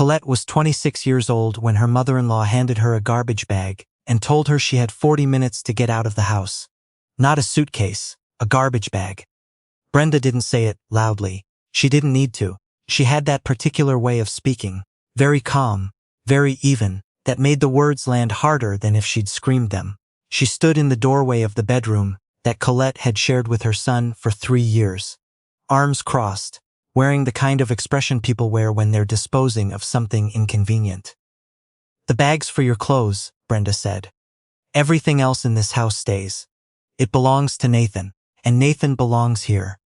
Colette was 26 years old when her mother-in-law handed her a garbage bag and told her she had 40 minutes to get out of the house. Not a suitcase, a garbage bag. Brenda didn't say it loudly. She didn't need to. She had that particular way of speaking, very calm, very even, that made the words land harder than if she'd screamed them. She stood in the doorway of the bedroom that Colette had shared with her son for 3 years. Arms crossed, wearing the kind of expression people wear when they're disposing of something inconvenient. "The bag's for your clothes," Brenda said. "Everything else in this house stays. It belongs to Nathan, and Nathan belongs here."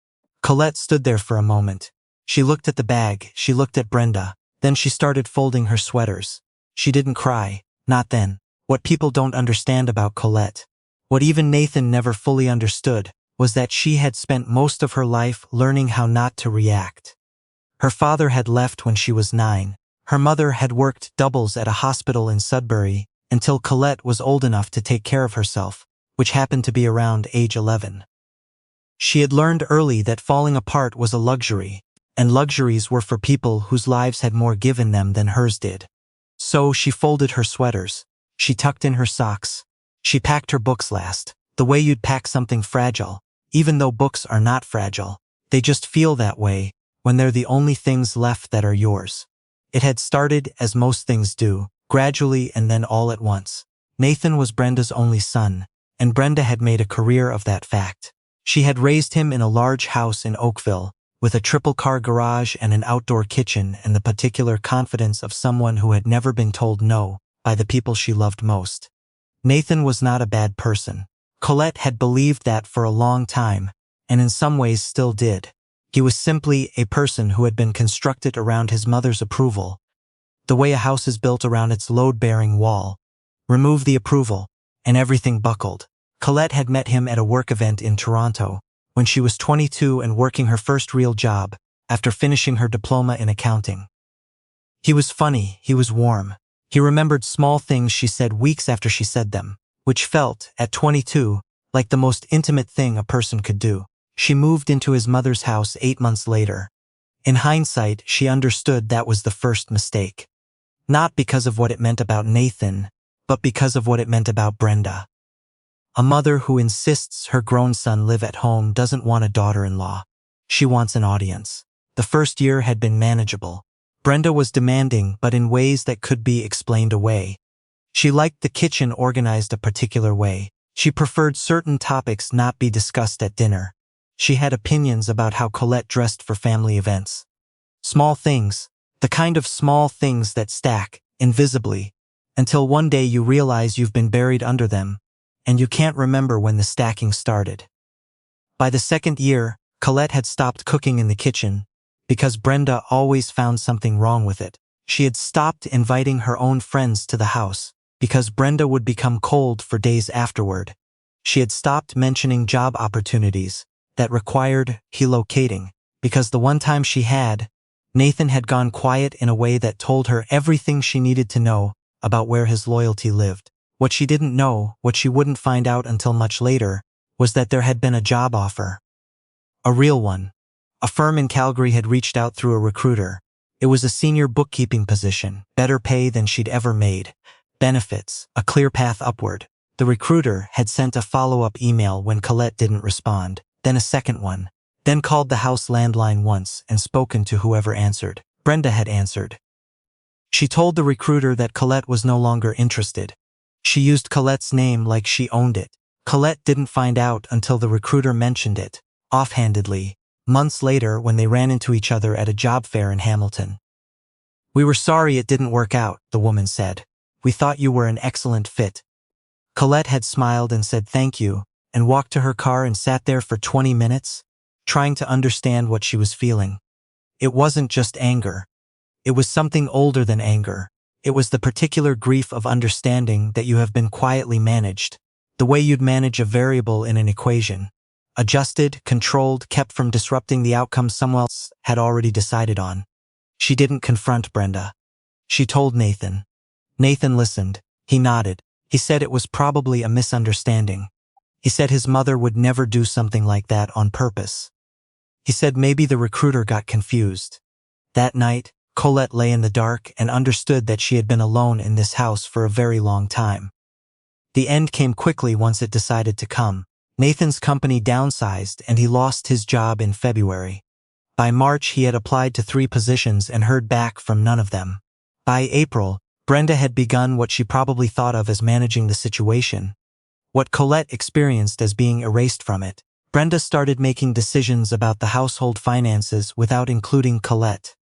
Colette stood there for a moment. She looked at the bag, she looked at Brenda, then she started folding her sweaters. She didn't cry, not then. What people don't understand about Colette, what even Nathan never fully understood, was that she had spent most of her life learning how not to react. Her father had left when she was 9. Her mother had worked doubles at a hospital in Sudbury until Colette was old enough to take care of herself, which happened to be around age 11. She had learned early that falling apart was a luxury, and luxuries were for people whose lives had more given them than hers did. So she folded her sweaters. She tucked in her socks. She packed her books last, the way you'd pack something fragile. Even though books are not fragile, they just feel that way when they're the only things left that are yours. It had started, as most things do, gradually and then all at once. Nathan was Brenda's only son, and Brenda had made a career of that fact. She had raised him in a large house in Oakville, with a triple-car garage and an outdoor kitchen and the particular confidence of someone who had never been told no by the people she loved most. Nathan was not a bad person. Colette had believed that for a long time, and in some ways still did. He was simply a person who had been constructed around his mother's approval, the way a house is built around its load-bearing wall. Remove the approval, and everything buckled. Colette had met him at a work event in Toronto, when she was 22 and working her first real job, after finishing her diploma in accounting. He was funny, he was warm. He remembered small things she said weeks after she said them, which felt, at 22, like the most intimate thing a person could do. She moved into his mother's house 8 months later. In hindsight, she understood that was the first mistake. Not because of what it meant about Nathan, but because of what it meant about Brenda. A mother who insists her grown son live at home doesn't want a daughter-in-law. She wants an audience. The first year had been manageable. Brenda was demanding, but in ways that could be explained away. She liked the kitchen organized a particular way. She preferred certain topics not be discussed at dinner. She had opinions about how Colette dressed for family events. Small things, the kind of small things that stack, invisibly, until one day you realize you've been buried under them, and you can't remember when the stacking started. By the second year, Colette had stopped cooking in the kitchen, because Brenda always found something wrong with it. She had stopped inviting her own friends to the house, because Brenda would become cold for days afterward. She had stopped mentioning job opportunities that required relocating, because the one time she had, Nathan had gone quiet in a way that told her everything she needed to know about where his loyalty lived. What she didn't know, what she wouldn't find out until much later, was that there had been a job offer. A real one. A firm in Calgary had reached out through a recruiter. It was a senior bookkeeping position, better pay than she'd ever made, benefits, a clear path upward. The recruiter had sent a follow-up email when Colette didn't respond, then a second one, then called the house landline once and spoken to whoever answered. Brenda had answered. She told the recruiter that Colette was no longer interested. She used Colette's name like she owned it. Colette didn't find out until the recruiter mentioned it, offhandedly, months later when they ran into each other at a job fair in Hamilton. "We were sorry it didn't work out," the woman said. "We thought you were an excellent fit." Colette had smiled and said thank you, and walked to her car and sat there for 20 minutes, trying to understand what she was feeling. It wasn't just anger. It was something older than anger. It was the particular grief of understanding that you have been quietly managed, the way you'd manage a variable in an equation. Adjusted, controlled, kept from disrupting the outcome someone else had already decided on. She didn't confront Brenda. She told Nathan. Nathan listened. He nodded. He said it was probably a misunderstanding. He said his mother would never do something like that on purpose. He said maybe the recruiter got confused. That night, Colette lay in the dark and understood that she had been alone in this house for a very long time. The end came quickly once it decided to come. Nathan's company downsized and he lost his job in February. By March, he had applied to 3 positions and heard back from none of them. By April, Brenda had begun what she probably thought of as managing the situation, what Colette experienced as being erased from it. Brenda started making decisions about the household finances without including Colette.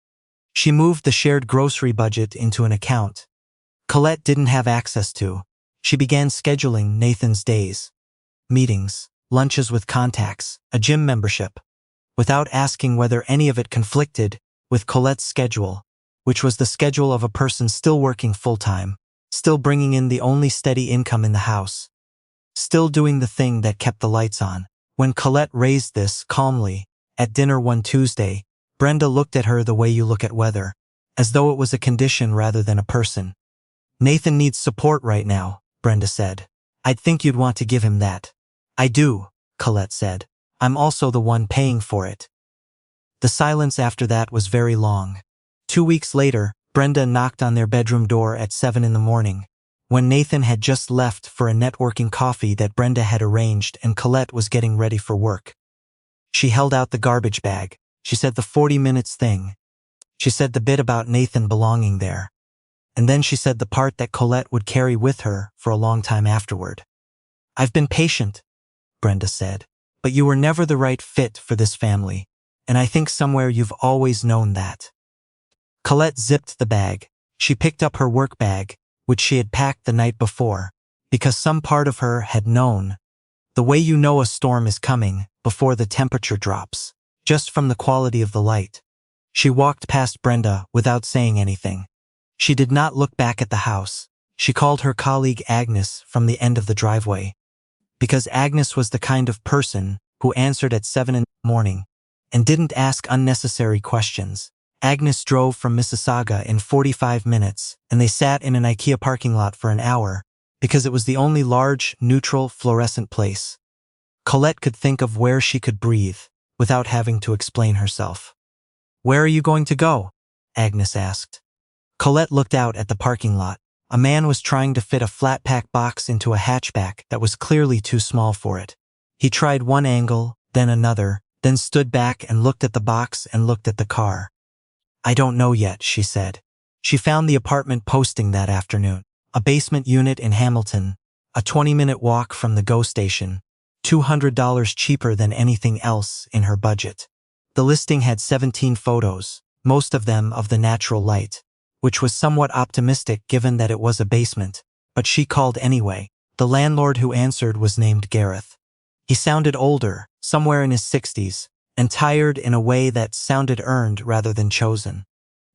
She moved the shared grocery budget into an account Colette didn't have access to. She began scheduling Nathan's days, meetings, lunches with contacts, a gym membership, without asking whether any of it conflicted with Colette's schedule, which was the schedule of a person still working full-time, still bringing in the only steady income in the house, still doing the thing that kept the lights on. When Colette raised this calmly at dinner one Tuesday, Brenda looked at her the way you look at weather, as though it was a condition rather than a person. "Nathan needs support right now," Brenda said. "I'd think you'd want to give him that." "I do," Colette said. "I'm also the one paying for it." The silence after that was very long. 2 weeks later, Brenda knocked on their bedroom door at 7 in the morning, when Nathan had just left for a networking coffee that Brenda had arranged and Colette was getting ready for work. She held out the garbage bag. She said the 40 minutes thing. She said the bit about Nathan belonging there. And then she said the part that Colette would carry with her for a long time afterward. "I've been patient," Brenda said, "but you were never the right fit for this family, and I think somewhere you've always known that." Colette zipped the bag. She picked up her work bag, which she had packed the night before, because some part of her had known, the way you know a storm is coming before the temperature drops, just from the quality of the light. She walked past Brenda without saying anything. She did not look back at the house. She called her colleague Agnes from the end of the driveway, because Agnes was the kind of person who answered at 7 in the morning and didn't ask unnecessary questions. Agnes drove from Mississauga in 45 minutes, and they sat in an IKEA parking lot for an hour, because it was the only large, neutral, fluorescent place. Colette could think of where she could breathe, without having to explain herself. "Where are you going to go?" Agnes asked. Colette looked out at the parking lot. A man was trying to fit a flat-pack box into a hatchback that was clearly too small for it. He tried one angle, then another, then stood back and looked at the box and looked at the car. "I don't know yet," she said. She found the apartment posting that afternoon. A basement unit in Hamilton, a 20-minute walk from the GO station, $200 cheaper than anything else in her budget. The listing had 17 photos, most of them of the natural light, which was somewhat optimistic given that it was a basement, but she called anyway. The landlord who answered was named Gareth. He sounded older, somewhere in his 60s, and tired in a way that sounded earned rather than chosen.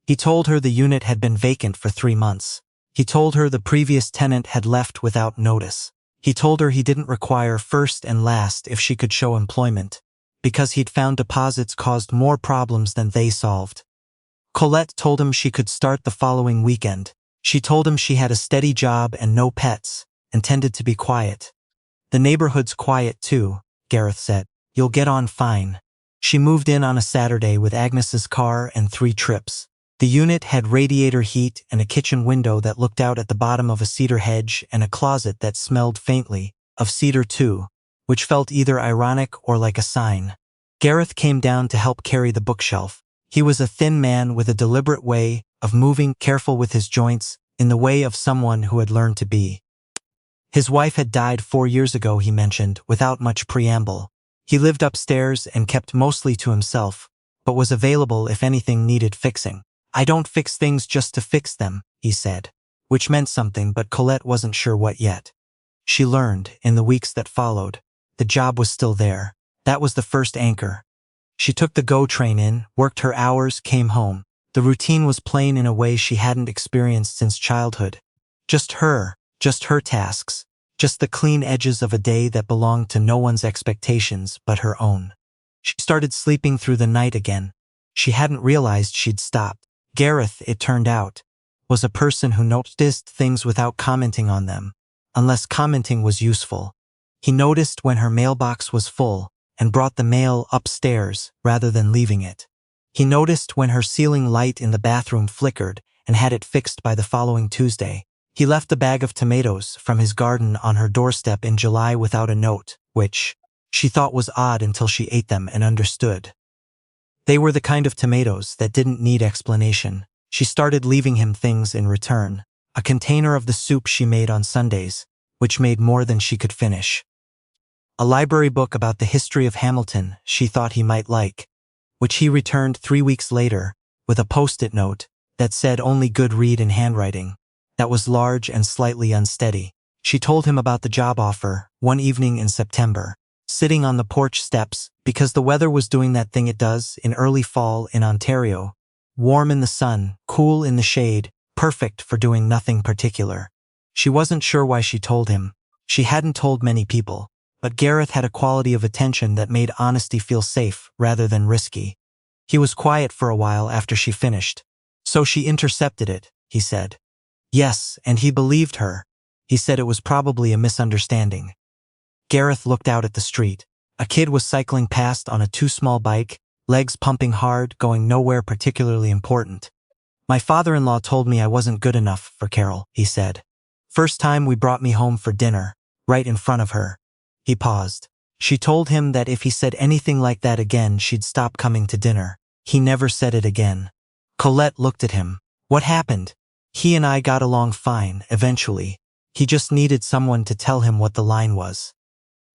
He told her the unit had been vacant for 3 months. He told her the previous tenant had left without notice. He told her he didn't require first and last if she could show employment, because he'd found deposits caused more problems than they solved. Colette told him she could start the following weekend. She told him she had a steady job and no pets, and tended to be quiet. "The neighborhood's quiet too," Gareth said. "You'll get on fine." She moved in on a Saturday with Agnes's car and 3 trips. The unit had radiator heat and a kitchen window that looked out at the bottom of a cedar hedge and a closet that smelled faintly of cedar too, which felt either ironic or like a sign. Gareth came down to help carry the bookshelf. He was a thin man with a deliberate way of moving, careful with his joints, in the way of someone who had learned to be. His wife had died 4 years ago, he mentioned, without much preamble. He lived upstairs and kept mostly to himself, but was available if anything needed fixing. "I don't fix things just to fix them," he said, which meant something, but Colette wasn't sure what yet. She learned, in the weeks that followed. The job was still there. That was the first anchor. She took the GO train in, worked her hours, came home. The routine was plain in a way she hadn't experienced since childhood. Just her tasks. Just the clean edges of a day that belonged to no one's expectations but her own. She started sleeping through the night again. She hadn't realized she'd stopped. Gareth, it turned out, was a person who noticed things without commenting on them, unless commenting was useful. He noticed when her mailbox was full and brought the mail upstairs rather than leaving it. He noticed when her ceiling light in the bathroom flickered and had it fixed by the following Tuesday. He left a bag of tomatoes from his garden on her doorstep in July without a note, which she thought was odd until she ate them and understood. They were the kind of tomatoes that didn't need explanation. She started leaving him things in return. A container of the soup she made on Sundays, which made more than she could finish. A library book about the history of Hamilton she thought he might like, which he returned 3 weeks later with a post-it note that said only good read in handwriting, that was large and slightly unsteady. She told him about the job offer one evening in September, sitting on the porch steps because the weather was doing that thing it does in early fall in Ontario, warm in the sun, cool in the shade, perfect for doing nothing particular. She wasn't sure why she told him. She hadn't told many people, but Gareth had a quality of attention that made honesty feel safe rather than risky. He was quiet for a while after she finished. So she intercepted it, he said. Yes, and he believed her. He said it was probably a misunderstanding. Gareth looked out at the street. A kid was cycling past on a too-small bike, legs pumping hard, going nowhere particularly important. My father-in-law told me I wasn't good enough for Carol, he said. First time we brought me home for dinner, right in front of her. He paused. She told him that if he said anything like that again, she'd stop coming to dinner. He never said it again. Colette looked at him. What happened? He and I got along fine, eventually. He just needed someone to tell him what the line was.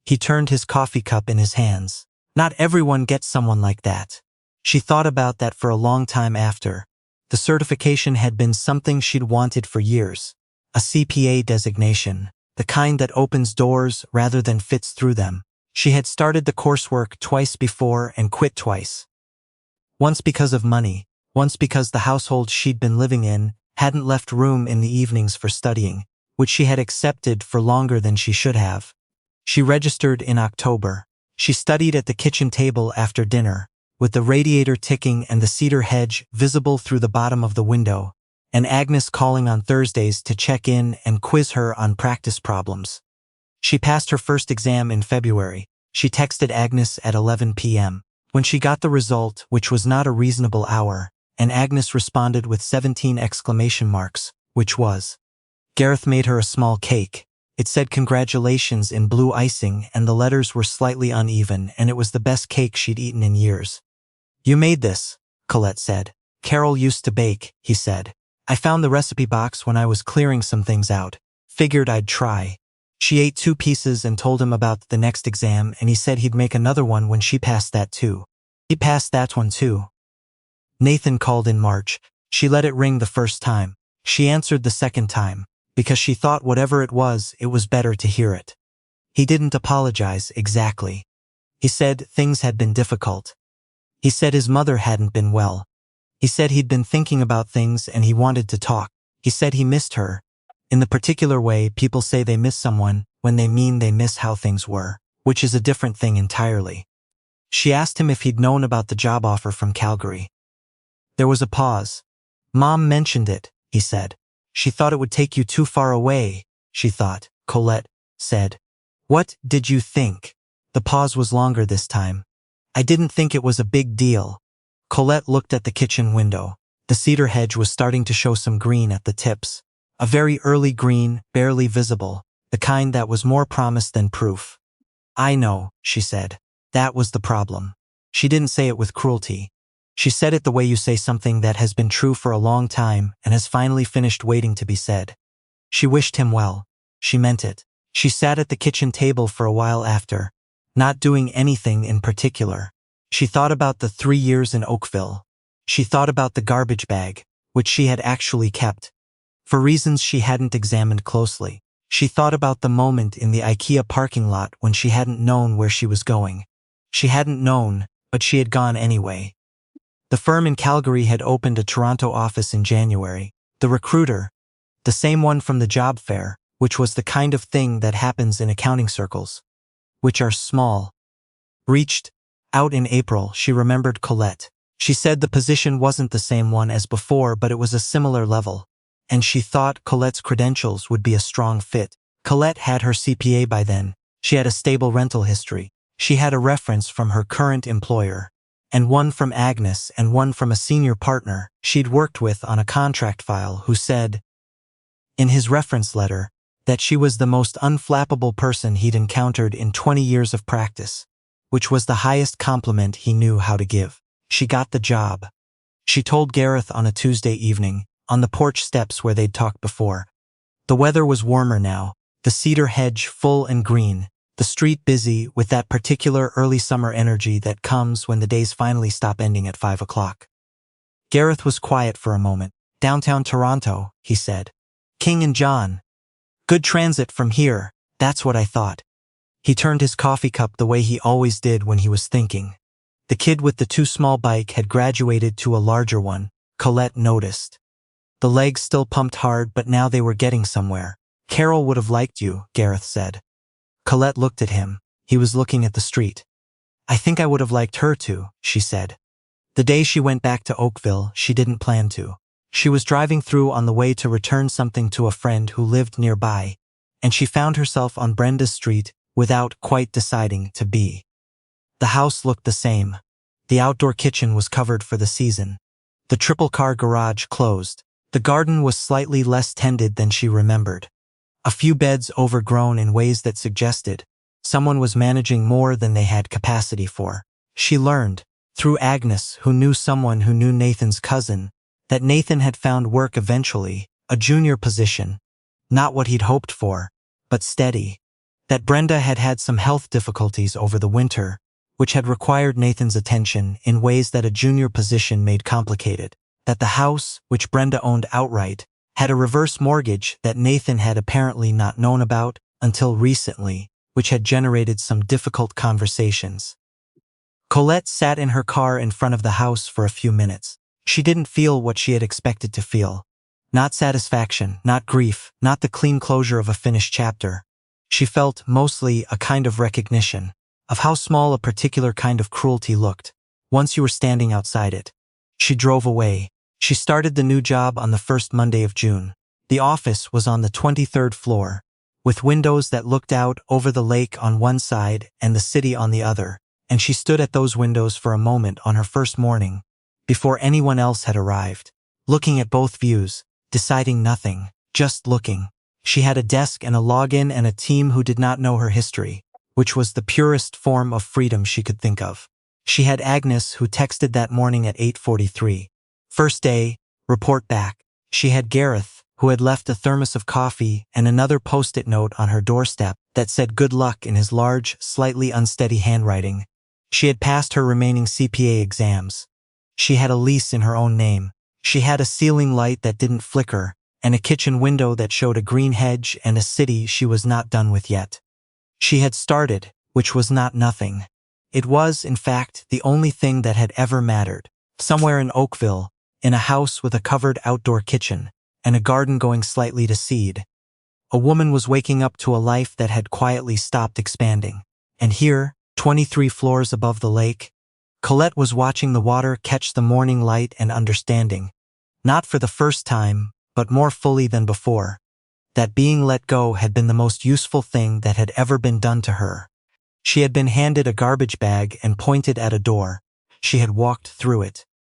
He turned his coffee cup in his hands. Not everyone gets someone like that. She thought about that for a long time after. The certification had been something she'd wanted for years. A CPA designation, the kind that opens doors rather than fits through them. She had started the coursework twice before and quit twice. Once because of money, once because the household she'd been living in hadn't left room in the evenings for studying, which she had accepted for longer than she should have. She registered in October. She studied at the kitchen table after dinner, with the radiator ticking and the cedar hedge visible through the bottom of the window, and Agnes calling on Thursdays to check in and quiz her on practice problems. She passed her first exam in February. She texted Agnes at 11 p.m. when she got the result, which was not a reasonable hour, and Agnes responded with 17 exclamation marks, which was. Gareth made her a small cake. It said congratulations in blue icing and the letters were slightly uneven and it was the best cake she'd eaten in years. You made this, Colette said. Carol used to bake, he said. I found the recipe box when I was clearing some things out. Figured I'd try. She ate 2 pieces and told him about the next exam and he said he'd make another one when she passed that too. He passed that one too. Nathan called in March. She let it ring the first time. She answered the second time. Because she thought whatever it was better to hear it. He didn't apologize exactly. He said things had been difficult. He said his mother hadn't been well. He said he'd been thinking about things and he wanted to talk. He said he missed her. In the particular way people say they miss someone when they mean they miss how things were, which is a different thing entirely. She asked him if he'd known about the job offer from Calgary. There was a pause. Mom mentioned it, he said. She thought it would take you too far away, she thought, Colette said. What did you think? The pause was longer this time. I didn't think it was a big deal. Colette looked at the kitchen window. The cedar hedge was starting to show some green at the tips. A very early green, barely visible, the kind that was more promise than proof. I know, she said. That was the problem. She didn't say it with cruelty. She said it the way you say something that has been true for a long time and has finally finished waiting to be said. She wished him well. She meant it. She sat at the kitchen table for a while after, not doing anything in particular. She thought about the 3 years in Oakville. She thought about the garbage bag, which she had actually kept. For reasons she hadn't examined closely. She thought about the moment in the IKEA parking lot when she hadn't known where she was going. She hadn't known, but she had gone anyway. The firm in Calgary had opened a Toronto office in January. The recruiter, the same one from the job fair, which was the kind of thing that happens in accounting circles, which are small, reached out in April. She remembered Colette. She said the position wasn't the same one as before, but it was a similar level, and she thought Colette's credentials would be a strong fit. Colette had her CPA by then. She had a stable rental history. She had a reference from her current employer. and one from Agnes and one from a senior partner she'd worked with on a contract file who said, in his reference letter, that she was the most unflappable person he'd encountered in 20 years of practice, which was the highest compliment he knew how to give. She got the job. She told Gareth on a Tuesday evening, on the porch steps where they'd talked before. The weather was warmer now, the cedar hedge full and green, the street busy with that particular early summer energy that comes when the days finally stop ending at 5 o'clock. Gareth was quiet for a moment. Downtown Toronto, he said. King and John. Good transit from here, that's what I thought. He turned his coffee cup the way he always did when he was thinking. The kid with the too small bike had graduated to a larger one, Colette noticed. The legs still pumped hard, but now they were getting somewhere. Carol would have liked you, Gareth said. Colette looked at him. He was looking at the street. I think I would have liked her to, she said. The day she went back to Oakville, she didn't plan to. She was driving through on the way to return something to a friend who lived nearby, and she found herself on Brenda's street without quite deciding to be. The house looked the same. The outdoor kitchen was covered for the season. The triple-car garage closed. The garden was slightly less tended than she remembered. A few beds overgrown in ways that suggested someone was managing more than they had capacity for. She learned, through Agnes, who knew someone who knew Nathan's cousin, that Nathan had found work eventually, a junior position, not what he'd hoped for, but steady. That Brenda had had some health difficulties over the winter, which had required Nathan's attention in ways that a junior position made complicated. That the house, which Brenda owned outright, had a reverse mortgage that Nathan had apparently not known about until recently, which had generated some difficult conversations. Colette sat in her car in front of the house for a few minutes. She didn't feel what she had expected to feel. Not satisfaction, not grief, not the clean closure of a finished chapter. She felt mostly a kind of recognition of how small a particular kind of cruelty looked, once you were standing outside it. She drove away. She started the new job on the first Monday of June. The office was on the 23rd floor, with windows that looked out over the lake on one side and the city on the other, and she stood at those windows for a moment on her first morning, before anyone else had arrived, looking at both views, deciding nothing, just looking. She had a desk and a login and a team who did not know her history, which was the purest form of freedom she could think of. She had Agnes, who texted that morning at 8:43. First day, report back. She had Gareth, who had left a thermos of coffee and another post-it note on her doorstep that said good luck in his large, slightly unsteady handwriting. She had passed her remaining CPA exams. She had a lease in her own name. She had a ceiling light that didn't flicker, and a kitchen window that showed a green hedge and a city she was not done with yet. She had started, which was not nothing. It was, in fact, the only thing that had ever mattered. Somewhere in Oakville, in a house with a covered outdoor kitchen, and a garden going slightly to seed. A woman was waking up to a life that had quietly stopped expanding. And here, 23 floors above the lake, Colette was watching the water catch the morning light and understanding, not for the first time, but more fully than before, that being let go had been the most useful thing that had ever been done to her. She had been handed a garbage bag and pointed at a door. She had walked through it.